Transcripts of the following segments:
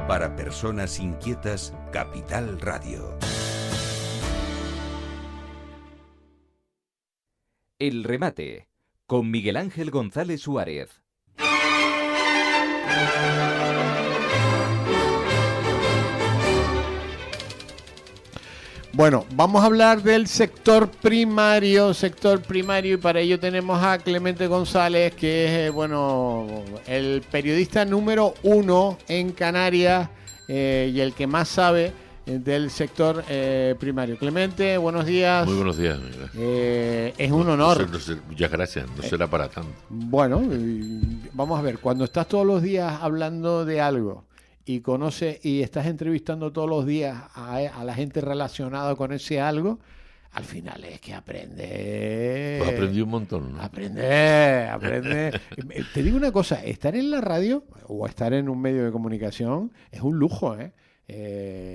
Para personas inquietas, Capital Radio. El remate, con Miguel Ángel González Suárez. Bueno, vamos a hablar del sector primario, y para ello tenemos a Clemente González, que es, el periodista número 1 en Canarias y el que más sabe del sector primario. Clemente, buenos días. Muy buenos días. Es un honor. Muchas gracias, no será para tanto. Bueno, vamos a ver, cuando estás todos los días hablando de algo y conoces y estás entrevistando todos los días a la gente relacionada con ese algo, al final es que aprendes. Pues aprendí un montón, ¿no? Aprende. Te digo una cosa, estar en la radio o estar en un medio de comunicación es un lujo, ¿eh?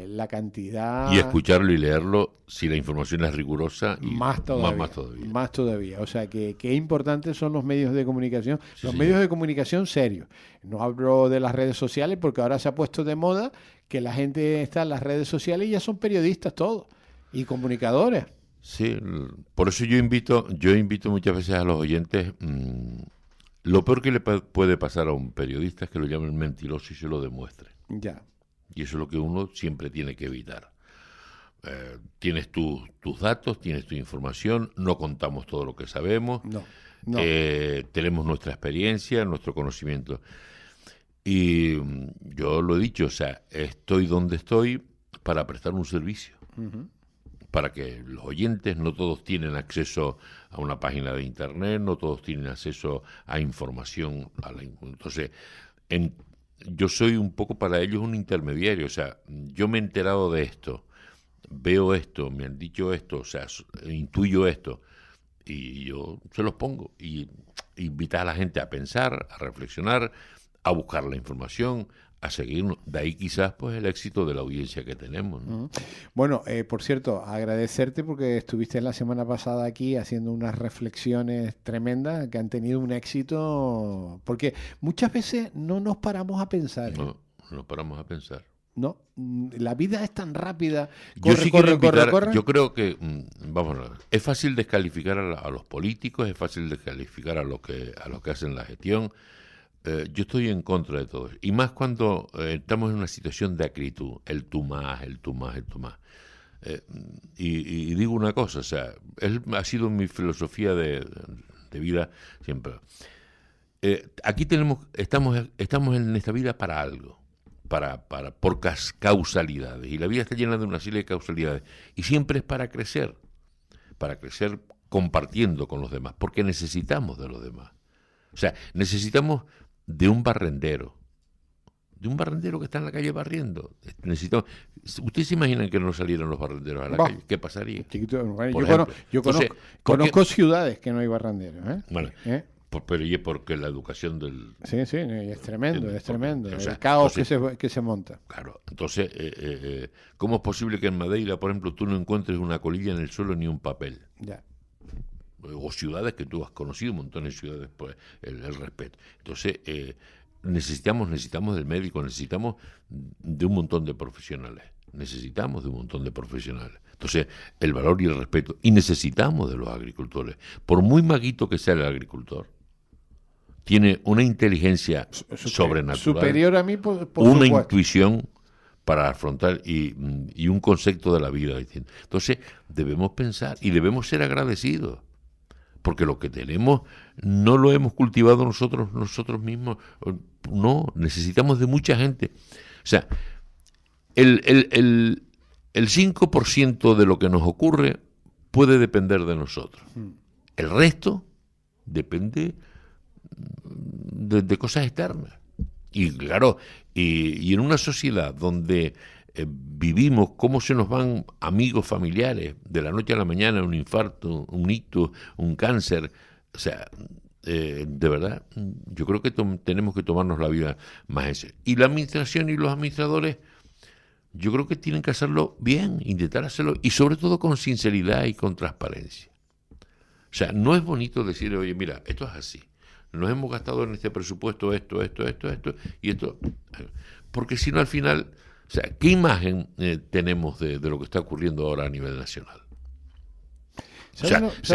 La cantidad... Y escucharlo y leerlo, si la información es rigurosa, y más todavía. Más todavía. O sea, que importantes son los medios de comunicación. Sí, los sí. medios de comunicación serios. No hablo de las redes sociales porque ahora se ha puesto de moda que la gente está en las redes sociales y ya son periodistas todos. Y comunicadores. Sí, por eso yo invito muchas veces a los oyentes... lo peor que le puede pasar a un periodista es que lo llamen mentiroso y se lo demuestre. Ya. Y eso es lo que uno siempre tiene que evitar. Tienes tus datos, tienes tu información, no contamos todo lo que sabemos, No. Tenemos nuestra experiencia, nuestro conocimiento. Y yo lo he dicho, o sea, estoy donde estoy para prestar un servicio. Uh-huh. Para que los oyentes, no todos tienen acceso a una página de internet, no todos tienen acceso a información. Entonces, yo soy un poco para ellos un intermediario, o sea, yo me he enterado de esto, veo esto, me han dicho esto, o sea, intuyo esto, y yo se los pongo, y invitar a la gente a pensar, a reflexionar, a buscar la información, a seguirnos. De ahí quizás pues el éxito de la audiencia que tenemos, ¿no? Bueno, por cierto, agradecerte porque estuviste la semana pasada aquí haciendo unas reflexiones tremendas que han tenido un éxito, porque muchas veces no nos paramos a pensar. No paramos a pensar. No, la vida es tan rápida. Corre. Yo creo que, vamos a ver, es fácil descalificar a los políticos, es fácil descalificar a los que hacen la gestión. Yo estoy en contra de todo eso. Y más cuando estamos en una situación de acritud, el tú más. Y digo una cosa, o sea, ha sido mi filosofía de vida siempre. Aquí estamos en esta vida para algo, por causalidades. Y la vida está llena de una serie de causalidades. Y siempre es para crecer compartiendo con los demás, porque necesitamos de los demás. O sea, necesitamos de un barrendero que está en la calle barriendo. ¿Ustedes se imaginan que no salieran los barrenderos a la calle? ¿Qué pasaría? Yo conozco ciudades que no hay barrenderos, ¿eh? Bueno, pero y es porque la educación del... Sí, es tremendo. O sea, el caos que se monta. Claro, entonces, ¿cómo es posible que en Madeira, por ejemplo, tú no encuentres una colilla en el suelo ni un papel? Ya. O ciudades que tú has conocido, montones de ciudades, pues el respeto. Entonces, necesitamos del médico, necesitamos de un montón de profesionales. Entonces, el valor y el respeto. Y necesitamos de los agricultores. Por muy maguito que sea el agricultor, tiene una inteligencia sobrenatural. Superior a mí, por una supuesto. Intuición para afrontar y un concepto de la vida distinto. Entonces, debemos pensar y debemos ser agradecidos. Porque lo que tenemos no lo hemos cultivado nosotros mismos. No, necesitamos de mucha gente. O sea, el 5% de lo que nos ocurre puede depender de nosotros. El resto depende de cosas externas. Y claro, y en una sociedad donde vivimos cómo se nos van amigos familiares de la noche a la mañana, un infarto, un ictus, un cáncer, o sea, de verdad, yo creo que tenemos que tomarnos la vida más en serio. Y la administración y los administradores, yo creo que tienen que hacerlo bien, intentar hacerlo, y sobre todo con sinceridad y con transparencia. O sea, no es bonito decir, oye, mira, esto es así. nos hemos gastado en este presupuesto esto, y esto. Porque si no, al final, o sea, ¿qué imagen tenemos de lo que está ocurriendo ahora a nivel nacional?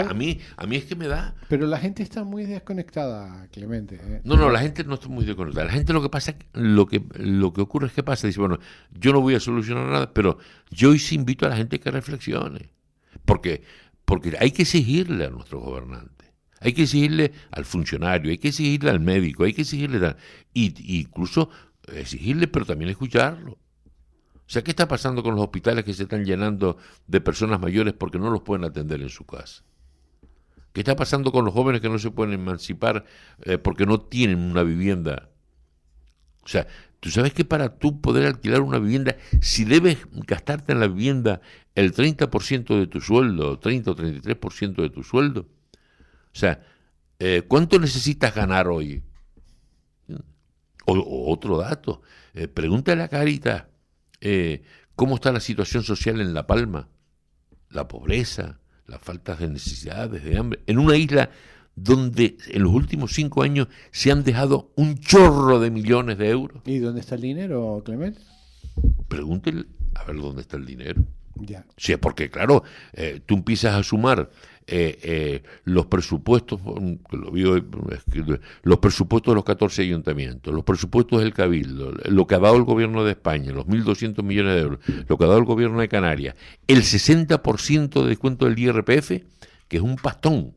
A mí es que me da... Pero la gente está muy desconectada, Clemente. No, la gente no está muy desconectada. La gente lo que pasa, lo que ocurre es que pasa, dice, bueno, yo no voy a solucionar nada, pero yo hoy sí invito a la gente que reflexione. Porque hay que exigirle a nuestros gobernantes, hay que exigirle al funcionario, hay que exigirle al médico, hay que exigirle, incluso exigirle, pero también escucharlo. O sea, ¿qué está pasando con los hospitales que se están llenando de personas mayores porque no los pueden atender en su casa? ¿Qué está pasando con los jóvenes que no se pueden emancipar porque no tienen una vivienda? O sea, tú sabes que para tú poder alquilar una vivienda, si debes gastarte en la vivienda el 30% de tu sueldo, 30 o 33% de tu sueldo, o sea, ¿cuánto necesitas ganar hoy? O otro dato, pregúntale a Caritas. ¿Cómo está la situación social en La Palma? La pobreza, las faltas de necesidades, de hambre. En una isla donde en los últimos 5 años se han dejado un chorro de millones de euros. ¿Y dónde está el dinero, Clemente? Pregúntele a ver dónde está el dinero. Ya. Sí, porque claro, tú empiezas a sumar los presupuestos, los presupuestos de los 14 ayuntamientos, los presupuestos del Cabildo, lo que ha dado el gobierno de España, los 1.200 millones de euros, lo que ha dado el gobierno de Canarias, el 60% de descuento del IRPF, que es un pastón.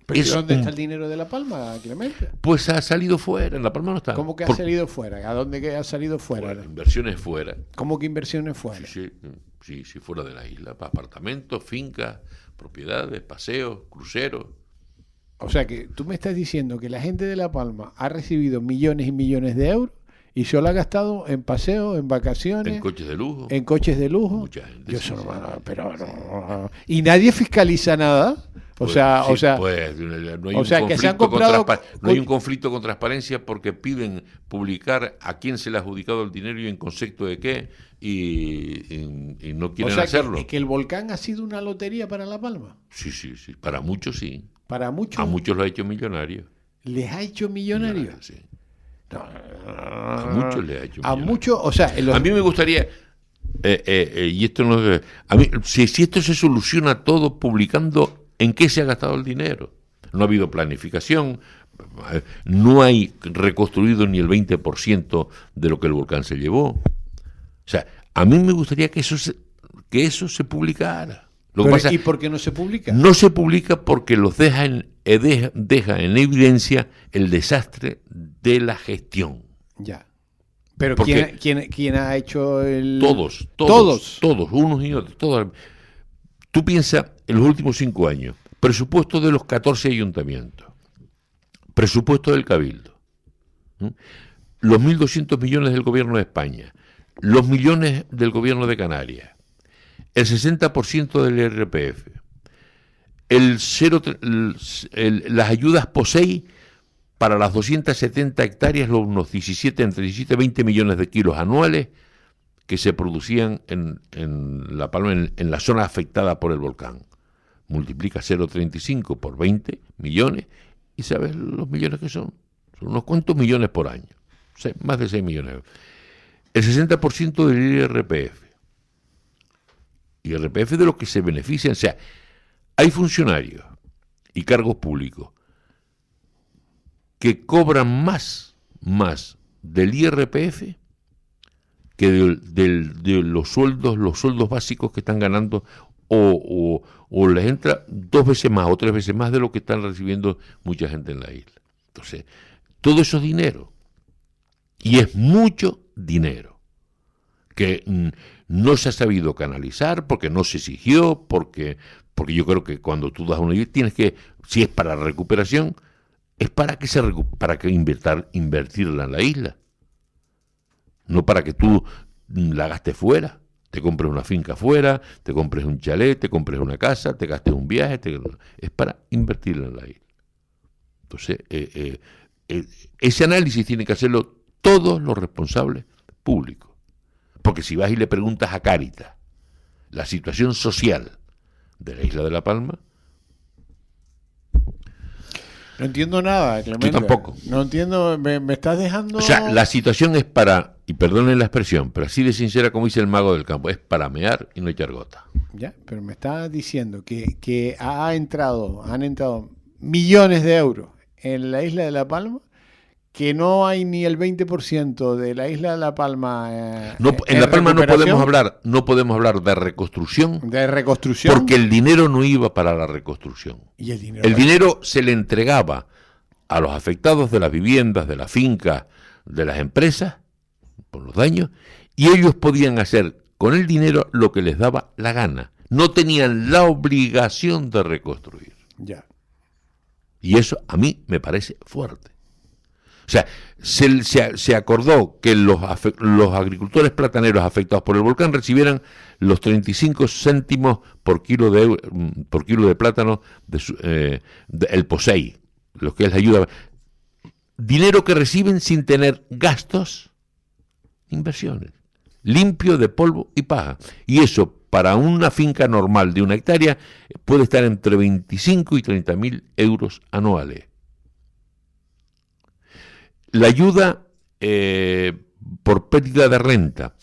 ¿Pero dónde está el dinero de La Palma, Clemente? Pues ha salido fuera, en La Palma no está. ¿Cómo que ha salido fuera? ¿A dónde ha salido fuera? Bueno, inversiones fuera. ¿Cómo que inversiones fuera? Sí, fuera de la isla, para apartamentos, fincas, propiedades, paseos, cruceros. O sea que tú me estás diciendo que la gente de La Palma ha recibido millones y millones de euros y solo ha gastado en paseos, en vacaciones, en coches de lujo. En coches de lujo. Mucha gente. Yo solo, pero no. Y nadie fiscaliza nada. No hay un conflicto con transparencia porque piden publicar a quién se le ha adjudicado el dinero y en concepto de qué y no quieren hacerlo. Que el volcán ha sido una lotería para La Palma. Sí, para muchos sí. Para muchos. A muchos lo ha hecho millonarios. ¿Les ha hecho millonarios? Sí. No. A muchos les ha hecho millonarios. A muchos, o sea, a mí me gustaría y esto no, a mí, si esto se soluciona todo publicando en qué se ha gastado el dinero. No ha habido planificación, no hay reconstruido ni el 20% de lo que el volcán se llevó. O sea, a mí me gustaría que eso se publicara. ¿Y por qué no se publica? No se publica porque los deja en evidencia el desastre de la gestión. Ya. Pero porque ¿quién ha hecho el...? Todos, unos y otros. Todos. Tú piensas en los últimos 5 años, presupuesto de los 14 ayuntamientos, presupuesto del Cabildo, los 1.200 millones del gobierno de España, los millones del gobierno de Canarias, el 60% del IRPF, las ayudas POSEI para las 270 hectáreas, unos entre 17 y 20 millones de kilos anuales que se producían en La Palma, en la zona afectada por el volcán. Multiplica 0,35 por 20 millones y ¿sabes los millones que son? Son unos cuantos millones por año, más de 6 millones. El 60% del IRPF de lo que se benefician, o sea, hay funcionarios y cargos públicos que cobran más del IRPF que de los sueldos básicos que están ganando o les entra 2 veces más o 3 veces más de lo que están recibiendo mucha gente en la isla. Entonces, todo eso es dinero. Y es mucho dinero que no se ha sabido canalizar porque no se exigió, porque yo creo que cuando tú das una idea tienes que, si es para recuperación, es para que invertirla en la isla. No para que tú la gastes fuera, te compres una finca fuera, te compres un chalet, te compres una casa, te gastes un viaje, es para invertirla en la isla. Entonces, ese análisis tiene que hacerlo todos los responsables públicos. Porque si vas y le preguntas a Cáritas la situación social de la isla de La Palma, No entiendo nada, Clemente. Yo tampoco. No entiendo, me estás dejando... O sea, la situación es para, y perdonen la expresión, pero así de sincera como dice el mago del campo, es para mear y no echar gota. Ya, pero me estás diciendo que han entrado millones de euros en la isla de La Palma, que no hay ni el 20% de la isla de La Palma En La Palma no podemos hablar de reconstrucción, porque el dinero no iba para la reconstrucción. ¿Y el dinero? El dinero se le entregaba a los afectados de las viviendas, de las fincas, de las empresas, por los daños, y ellos podían hacer con el dinero lo que les daba la gana. No tenían la obligación de reconstruir. Ya. Y eso a mí me parece fuerte. O sea, se acordó que los agricultores plataneros afectados por el volcán recibieran los 35 céntimos por kilo de plátano el POSEI, lo que es la ayuda. Dinero que reciben sin tener gastos, inversiones, limpio de polvo y paja. Y eso, para una finca normal de 1 hectárea, puede estar entre 25 y 30 mil euros anuales. La ayuda por pérdida de renta,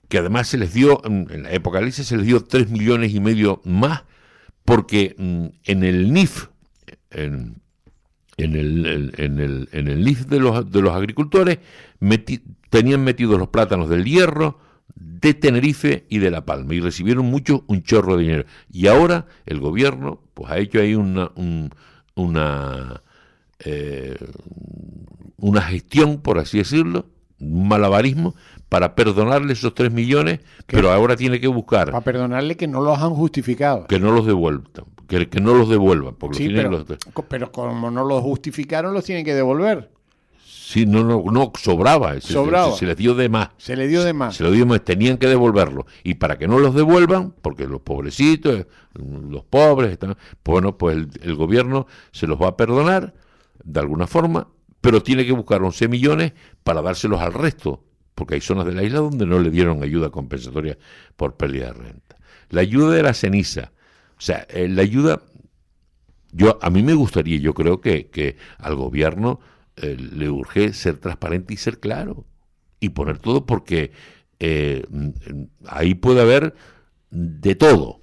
que además se les dio, en la época de Alicia se les dio 3,5 millones más, porque en el NIF, en el NIF de los agricultores, tenían metidos los plátanos del Hierro, de Tenerife y de La Palma, y recibieron un chorro de dinero. Y ahora el gobierno pues ha hecho ahí una gestión, por así decirlo, un malabarismo, para perdonarle esos 3 millones, pero ahora tiene que buscar... Para perdonarle que no los han justificado. Que no los devuelvan, que no los devuelvan. Porque sí, pero como no los justificaron, los tienen que devolver. Sí, no sobraba. Se les dio de más. Se le dio de más. Se le dio más, tenían que devolverlo. Y para que no los devuelvan, porque los pobrecitos, los pobres, bueno, pues el gobierno se los va a perdonar de alguna forma, pero tiene que buscar 11 millones para dárselos al resto, porque hay zonas de la isla donde no le dieron ayuda compensatoria por pérdida de renta. La ayuda de la ceniza, o sea, la ayuda, a mí me gustaría, yo creo que al gobierno le urge ser transparente y ser claro, y poner todo, porque ahí puede haber de todo,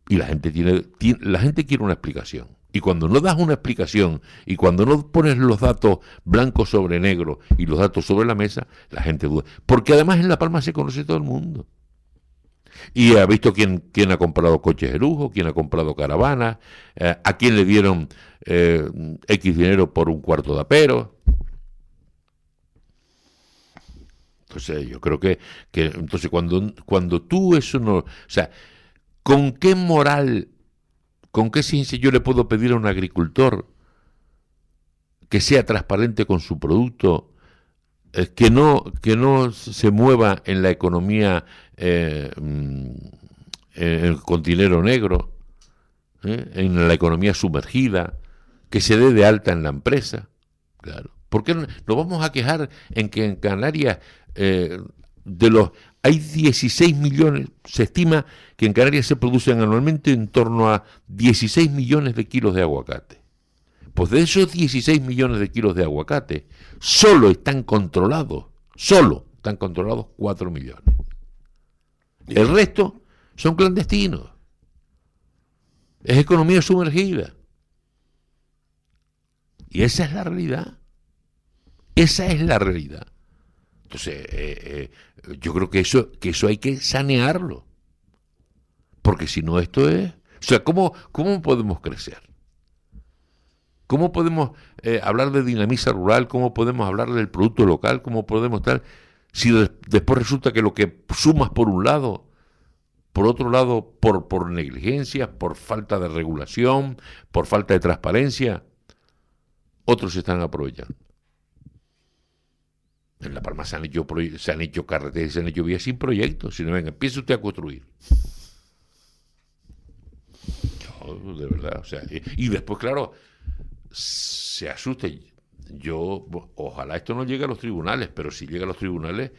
y la gente quiere una explicación. Y cuando no das una explicación y cuando no pones los datos blanco sobre negro y los datos sobre la mesa, la gente duda. Porque además en La Palma se conoce todo el mundo. Y ha visto quién ha comprado coches de lujo, quién ha comprado caravanas, a quién le dieron X dinero por un cuarto de apero. Entonces yo creo que entonces cuando tú eso no... O sea, ¿con qué moral... ¿Con qué ciencia yo le puedo pedir a un agricultor que sea transparente con su producto, que no se mueva en la economía con dinero negro, en la economía sumergida, que se dé de alta en la empresa? Claro. ¿Por qué nos vamos a quejar en que en Canarias hay 16 millones, se estima que en Canarias se producen anualmente en torno a 16 millones de kilos de aguacate? Pues de esos 16 millones de kilos de aguacate, solo están controlados 4 millones. El resto son clandestinos. Es economía sumergida. Y esa es la realidad. Esa es la realidad. Entonces, yo creo que eso hay que sanearlo. Porque si no, esto es... O sea, ¿cómo podemos crecer? ¿Cómo podemos hablar de dinamiza rural? ¿Cómo podemos hablar del producto local? ¿Cómo podemos tal? Si después resulta que lo que sumas por un lado, por otro lado, por negligencia, por falta de regulación, por falta de transparencia, otros se están aprovechando. En La Palma se han hecho carreteras, se han hecho vías sin proyectos. Si no, venga, empiece usted a construir. No, de verdad, o sea, y después, claro, se asuste. Ojalá esto no llegue a los tribunales, pero si llega a los tribunales,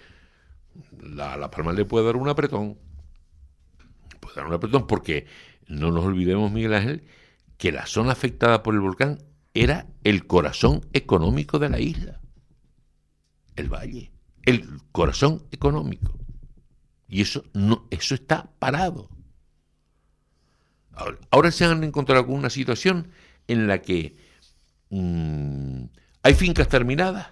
La Palma le puede dar un apretón. Puede dar un apretón porque no nos olvidemos, Miguel Ángel, que la zona afectada por el volcán era el corazón económico de la isla. El valle, el corazón económico. Y eso está parado. Ahora se han encontrado con una situación en la que hay fincas terminadas,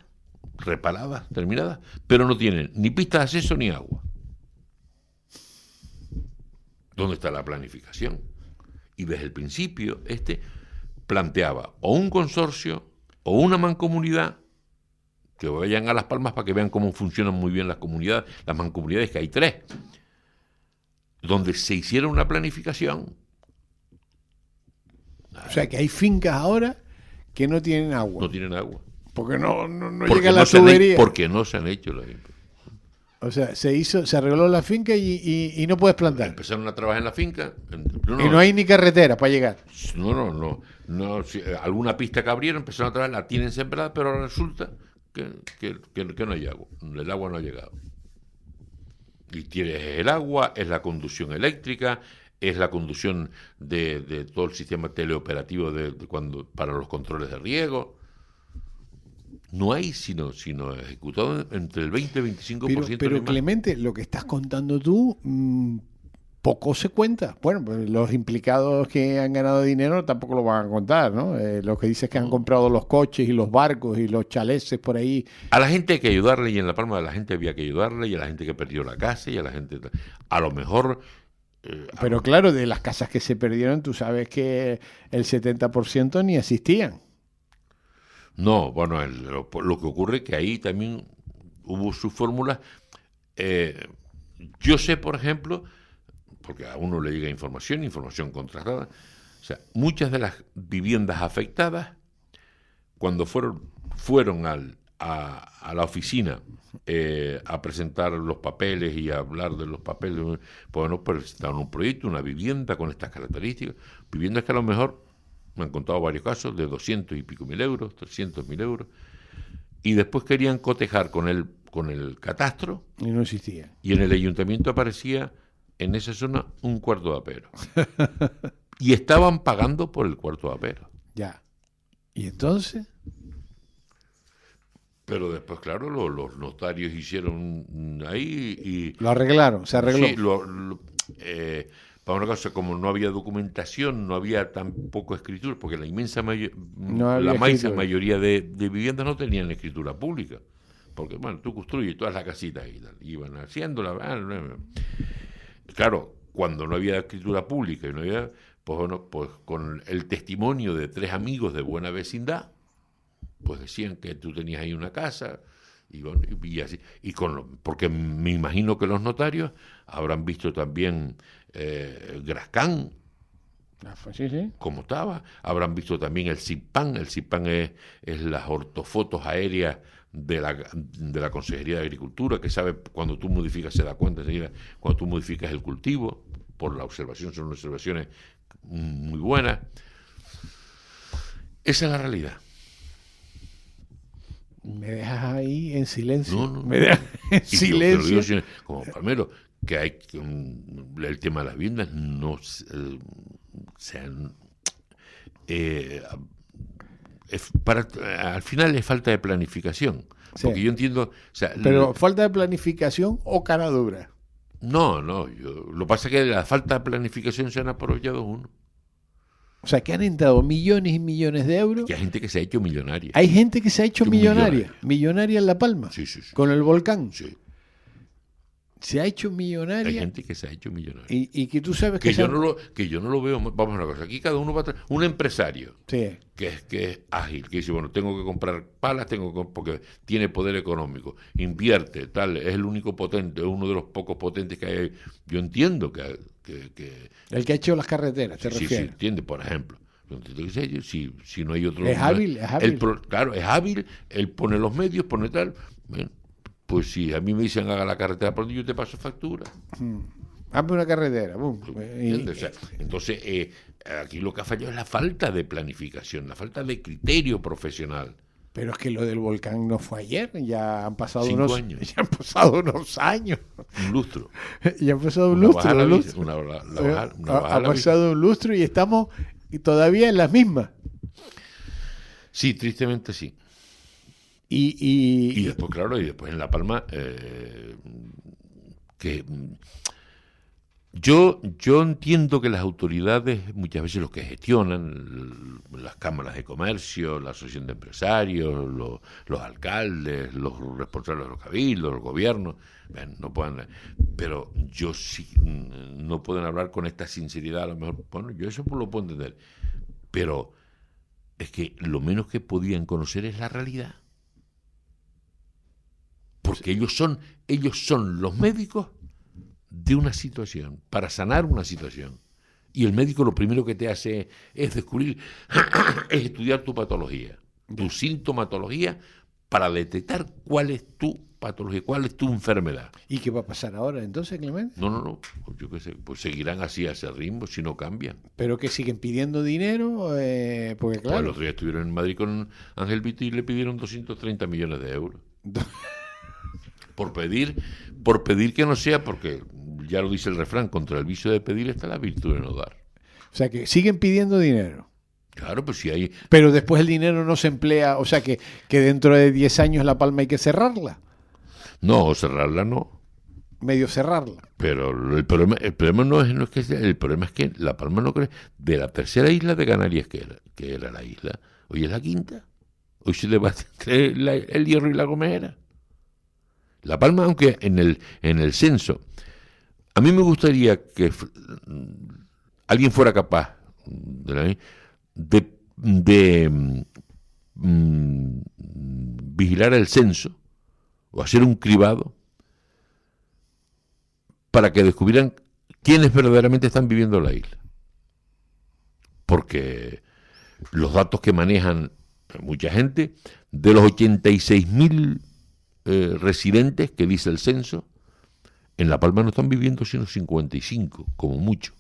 reparadas, terminadas, pero no tienen ni pista de acceso ni agua. ¿Dónde está la planificación? Y desde el principio planteaba o un consorcio o una mancomunidad, que vayan a Las Palmas para que vean cómo funcionan muy bien las comunidades, las mancomunidades, que hay 3, donde se hiciera una planificación. O sea, que hay fincas ahora que no tienen agua. No tienen agua. Porque no llega la tubería. Porque no se han hecho las. O sea, se arregló la finca y no puedes plantar. Empezaron a trabajar en la finca. Y no hay ni carretera para llegar. No. Alguna pista que abrieron, empezaron a trabajar, la tienen sembrada, pero ahora resulta que no hay agua. El agua no ha llegado. Y tienes el agua, es la conducción eléctrica, es la conducción de todo el sistema teleoperativo para los controles de riego. No hay sino ejecutado entre el 20 y el 25%. Pero Clemente, lo que estás contando tú, poco se cuenta. Bueno, pues los implicados que han ganado dinero tampoco lo van a contar, ¿no? Los que dices que han comprado los coches y los barcos y los chaleses por ahí. A la gente hay que ayudarle, y en La Palma a la gente había que ayudarle, y a la gente que perdió la casa, y a la gente... A lo mejor... Pero claro, de las casas que se perdieron, tú sabes que el 70% ni existían. No, bueno, lo que ocurre es que ahí también hubo sus fórmulas. Yo sé, por ejemplo, porque a uno le llega información contrastada, o sea, muchas de las viviendas afectadas, cuando fueron a la oficina a presentar los papeles y a hablar de los papeles, bueno, presentaron un proyecto, una vivienda con estas características, viviendas que a lo mejor, me han contado varios casos, de 200 y pico mil euros, 300.000 euros, y después querían cotejar con el catastro, y no existía. Y en el ayuntamiento aparecía en esa zona un cuarto de apero. Y estaban pagando por el cuarto de apero. Ya. ¿Y entonces? Pero después, claro, los notarios hicieron ahí y... Lo arreglaron, se arregló. Sí, para una cosa, como no había documentación, no había tampoco escritura, porque la inmensa mayoría de viviendas no tenían escritura pública. Porque, bueno, tú construyes todas las casitas y tal, iban haciéndola. Claro, cuando no había escritura pública y no había, pues bueno, pues con el testimonio de 3 amigos de buena vecindad, pues decían que tú tenías ahí una casa, y bueno, y así, porque me imagino que los notarios habrán visto también Grascán, sí. como estaba, habrán visto también el CIPAN. El CIPAN es las ortofotos aéreas de la Consejería de Agricultura, que sabe cuando tú modificas, se da cuenta enseguida cuando tú modificas el cultivo, por la observación, son observaciones muy buenas. Esa es la realidad. Me dejas ahí en silencio. No. Me dejas en silencio. Digo, como palmero, que hay el tema de las viviendas no sean al final es falta de planificación. Sí. Porque yo entiendo, pero falta de planificación o cara dura. No, lo que pasa es que la falta de planificación se han aprovechado uno. O sea, que han entrado millones y millones de euros. Y hay gente que se ha hecho millonaria. Hay gente que se ha hecho millonaria en La Palma. Sí. Con el volcán. Sí. Se ha hecho millonaria. Hay gente que se ha hecho millonaria. Y que tú sabes que yo no lo veo. Vamos a una cosa. Aquí cada uno va a un empresario sí. que es ágil, que dice, bueno, tengo que comprar palas, porque tiene poder económico, invierte, tal, es el único potente, es uno de los pocos potentes que hay. Yo entiendo que el que ha hecho las carreteras, ¿te refieres? Sí, entiende, por ejemplo. Si no hay otro... Es hábil. Claro, es hábil, él pone los medios, pone tal... Bueno, pues si a mí me dicen haga la carretera, por donde yo te paso factura. Hazme una carretera. Entonces, aquí lo que ha fallado es la falta de planificación, la falta de criterio profesional. Pero es que lo del volcán no fue ayer, ya han pasado 5 años. Ya han pasado unos años. Un lustro. Ya ha pasado un lustro. Ha pasado un lustro y estamos y todavía en las mismas. Sí, tristemente sí. Y después, claro, y después en La Palma, que yo entiendo que las autoridades, muchas veces los que gestionan, las cámaras de comercio, la asociación de empresarios, los alcaldes, los responsables de los cabildos, los gobiernos, no pueden, pero yo sí, no pueden hablar con esta sinceridad, a lo mejor, bueno, yo eso lo puedo entender, pero es que lo menos que podían conocer es la realidad. Porque ellos son los médicos de una situación, para sanar una situación. Y el médico lo primero que te hace es descubrir, es estudiar tu patología, tu sintomatología, para detectar cuál es tu patología, cuál es tu enfermedad. ¿Y qué va a pasar ahora entonces, Clemente? No, pues yo qué sé, pues seguirán así a ese ritmo si no cambian. ¿Pero que siguen pidiendo dinero? Porque Pues el claro... otro día estuvieron en Madrid con Ángel Viti y le pidieron 230 millones de euros. Por pedir que no sea, porque ya lo dice el refrán, contra el vicio de pedir está la virtud de no dar. O sea, que siguen pidiendo dinero. Claro, pues si hay... Pero después el dinero no se emplea, o sea, que dentro de 10 años La Palma hay que cerrarla. No, cerrarla no. Medio cerrarla. Pero el problema no es que sea, el problema es que La Palma no cree, de la tercera isla de Canarias que era la isla, hoy es la quinta. Hoy se debate entre el Hierro y La Gomera. La Palma, aunque en el censo, a mí me gustaría que alguien fuera capaz de vigilar el censo o hacer un cribado para que descubrieran quiénes verdaderamente están viviendo en la isla. Porque los datos que manejan mucha gente, de los 86.000 residentes que dice el censo, en La Palma no están viviendo sino 55, como mucho.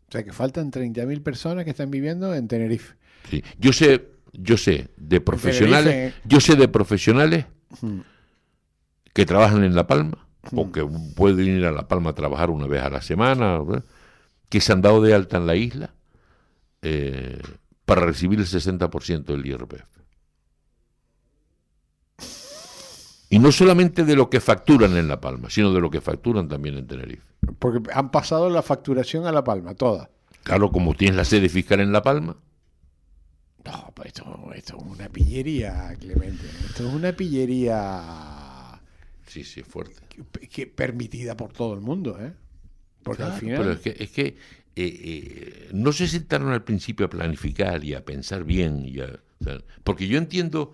O sea, que faltan 30.000 personas que están viviendo en Tenerife. Sí. Yo sé de profesionales, que trabajan en La Palma, o que pueden ir a La Palma a trabajar una vez a la semana, ¿verdad?, que se han dado de alta en la isla para recibir el 60% del IRPF. Y no solamente de lo que facturan en La Palma, sino de lo que facturan también en Tenerife. Porque han pasado la facturación a La Palma, toda. Claro, como tienes la sede fiscal en La Palma. No, pues esto es una pillería, Clemente. Esto es una pillería... Sí, es fuerte. Que permitida por todo el mundo, ¿eh? Porque Claro, al final... pero es que no se sentaron al principio a planificar y a pensar bien. O sea, porque yo entiendo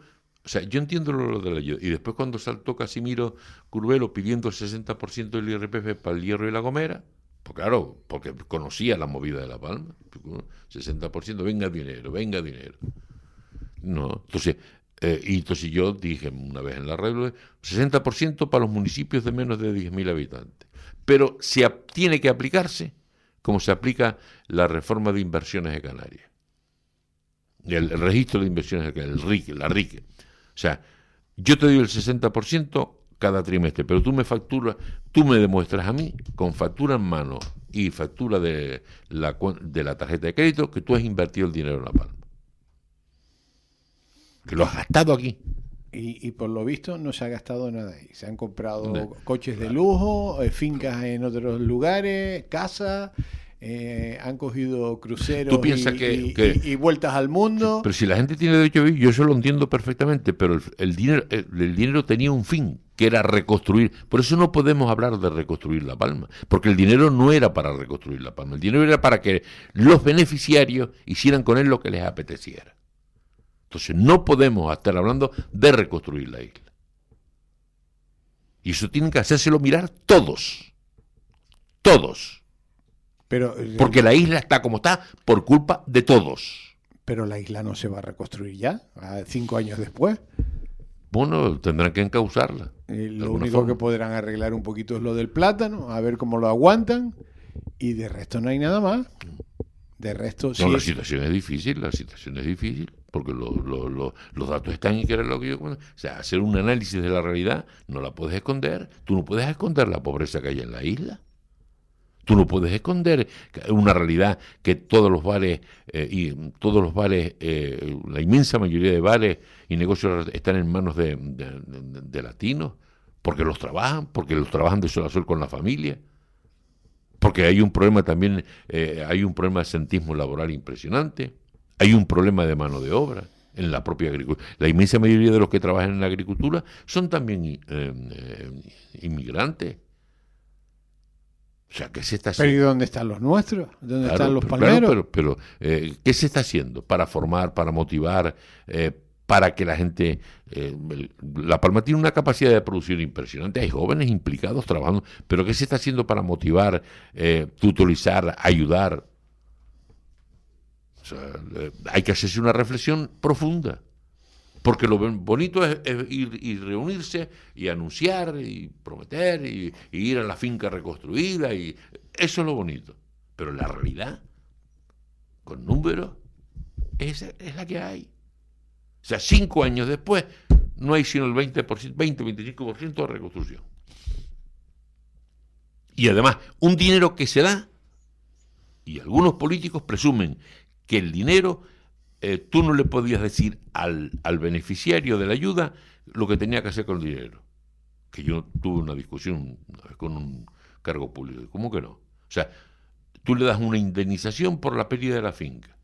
lo de la ayuda. Y después cuando saltó Casimiro Curvelo pidiendo el 60% del IRPF para el Hierro y La Gomera, pues claro, porque conocía la movida de La Palma, 60%, venga dinero. No, entonces yo dije una vez en la radio, 60% para los municipios de menos de 10.000 habitantes. Pero tiene que aplicarse como se aplica la reforma de inversiones de Canarias. El registro de inversiones de Canarias, el RIC, la RIC. O sea, yo te doy el 60% cada trimestre, pero tú me demuestras a mí, con factura en mano y factura de la tarjeta de crédito, que tú has invertido el dinero en La Palma. Que lo has gastado aquí. Y por lo visto no se ha gastado nada ahí. Se han comprado coches de lujo, fincas en otros lugares, casas, han cogido cruceros. ¿Tú piensas y vueltas al mundo. Pero si la gente tiene derecho a vivir, yo eso lo entiendo perfectamente, pero el dinero tenía un fin, que era reconstruir. Por eso no podemos hablar de reconstruir La Palma, porque el dinero no era para reconstruir La Palma, el dinero era para que los beneficiarios hicieran con él lo que les apeteciera. Entonces no podemos estar hablando de reconstruir la isla. Y eso tienen que hacérselo mirar todos. Porque la isla está como está por culpa de todos. Pero la isla no se va a reconstruir ya, 5 años después. Bueno, tendrán que encauzarla. Lo único que podrán arreglar un poquito es lo del plátano, a ver cómo lo aguantan, y de resto no hay nada más. De resto sí. No, la situación es difícil, porque los datos están y que era lo que yo... O sea, hacer un análisis de la realidad no la puedes esconder. Tú no puedes esconder la pobreza que hay en la isla. Tú no puedes esconder una realidad que todos los bares, la inmensa mayoría de bares y negocios están en manos de latinos, porque los trabajan de sol a sol con la familia, porque hay un problema también, hay un problema de absentismo laboral impresionante, hay un problema de mano de obra en la propia agricultura. La inmensa mayoría de los que trabajan en la agricultura son también inmigrantes. O sea, ¿qué se está haciendo? ¿Pero y dónde están los nuestros? ¿Dónde están los palmeros? Claro, pero ¿qué se está haciendo para formar, para motivar, para que la gente... La Palma tiene una capacidad de producción impresionante, hay jóvenes implicados trabajando, pero ¿qué se está haciendo para motivar, tutorizar, ayudar? O sea, hay que hacerse una reflexión profunda. Porque lo bonito es ir y reunirse y anunciar y prometer y ir a la finca reconstruida, y eso es lo bonito. Pero la realidad, con números, es la que hay. O sea, 5 años después no hay sino el 20-25% de reconstrucción. Y además, un dinero que se da, y algunos políticos presumen que el dinero... tú no le podías decir al beneficiario de la ayuda lo que tenía que hacer con el dinero. Que yo tuve una discusión una vez con un cargo público. ¿Cómo que no? O sea, tú le das una indemnización por la pérdida de la finca.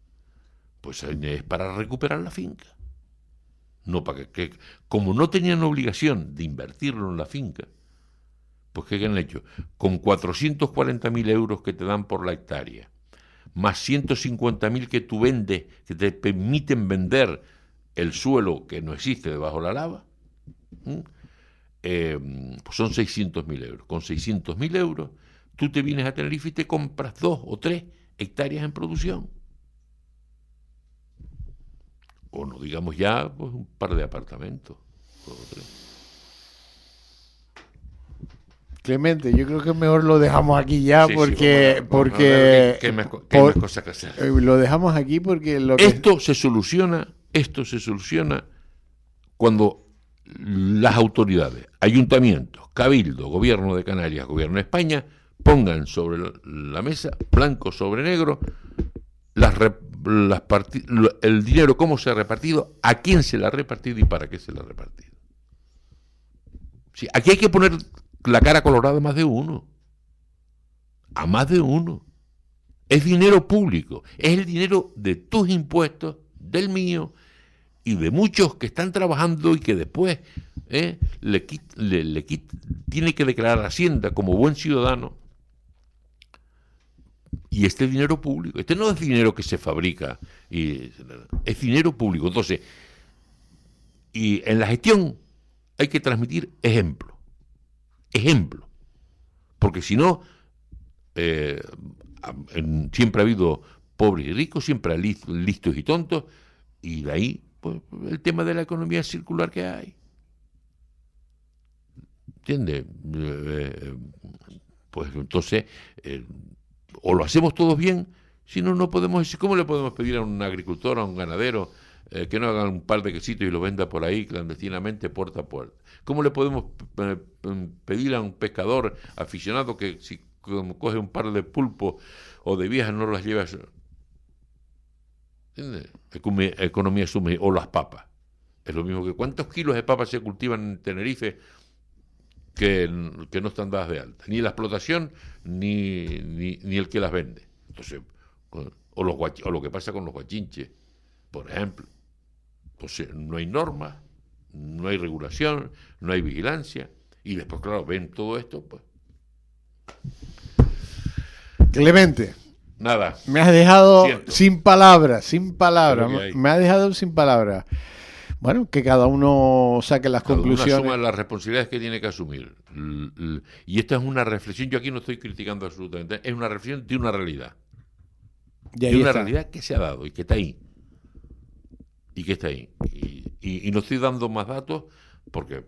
Pues es para recuperar la finca. No para que como no tenían obligación de invertirlo en la finca, pues ¿qué han hecho? Con 440.000 euros que te dan por la hectárea, más 150.000 que tú vendes, que te permiten vender el suelo que no existe debajo de la lava, pues son 600.000 euros. Con 600.000 euros, tú te vienes a Tenerife y te compras 2 o 3 hectáreas en producción. O no digamos ya, pues un par de apartamentos, 2 o 3. Clemente, yo creo que mejor lo dejamos aquí ya, Sí, porque sí, vamos a ver qué más cosas que hacer. Lo dejamos aquí porque Esto se soluciona cuando las autoridades, ayuntamientos, cabildo, gobierno de Canarias, gobierno de España, pongan sobre la mesa, blanco sobre negro, el dinero, cómo se ha repartido, a quién se le ha repartido y para qué se le ha repartido. Sí, aquí hay que poner la cara colorada a más de uno. A más de uno. Es dinero público. Es el dinero de tus impuestos, del mío y de muchos que están trabajando y que después tiene que declarar Hacienda como buen ciudadano. Y este dinero público. Este no es dinero que se fabrica. Es dinero público. Entonces, y en la gestión hay que transmitir ejemplo. Porque si no, siempre ha habido pobres y ricos, siempre hay listos y tontos, y de ahí pues, el tema de la economía circular que hay. ¿Entiendes? Pues entonces, o lo hacemos todos bien, si no, no podemos decir, ¿cómo le podemos pedir a un agricultor, a un ganadero, que no hagan un par de quesitos y los venda por ahí clandestinamente puerta a puerta? ¿Cómo le podemos pedir a un pescador aficionado que si coge un par de pulpos o de viejas no las lleva? ¿Entiendes? Economía sumergida. O las papas. Es lo mismo que ¿cuántos kilos de papas se cultivan en Tenerife que no están dadas de alta? Ni la explotación ni el que las vende. Entonces, o lo que pasa con los guachinches, por ejemplo. Pues no hay normas, no hay regulación, no hay vigilancia, y después, claro, ven todo esto, pues. Clemente, Nada. me has dejado Siento. sin palabras. Me has dejado sin palabras. Bueno, que cada uno saque las Cada uno conclusiones. asuma las responsabilidades que tiene que asumir. Y esta es una reflexión, yo aquí no estoy criticando absolutamente, es una reflexión de una realidad. Y ahí De una está. realidad que se ha dado y que está ahí. Y no estoy dando más datos porque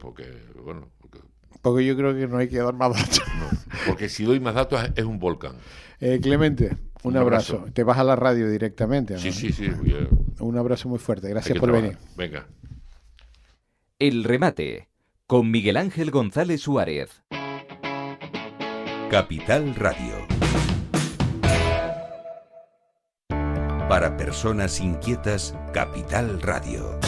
Porque yo creo que no hay que dar más datos. no, porque si doy más datos es un volcán. Clemente, un abrazo. Te vas a la radio directamente, ¿no? Sí. Un abrazo muy fuerte. Hay Gracias que por trabajar. venir. Venga. El remate con Miguel Ángel González Suárez. Capital Radio. Para personas inquietas, Capital Radio.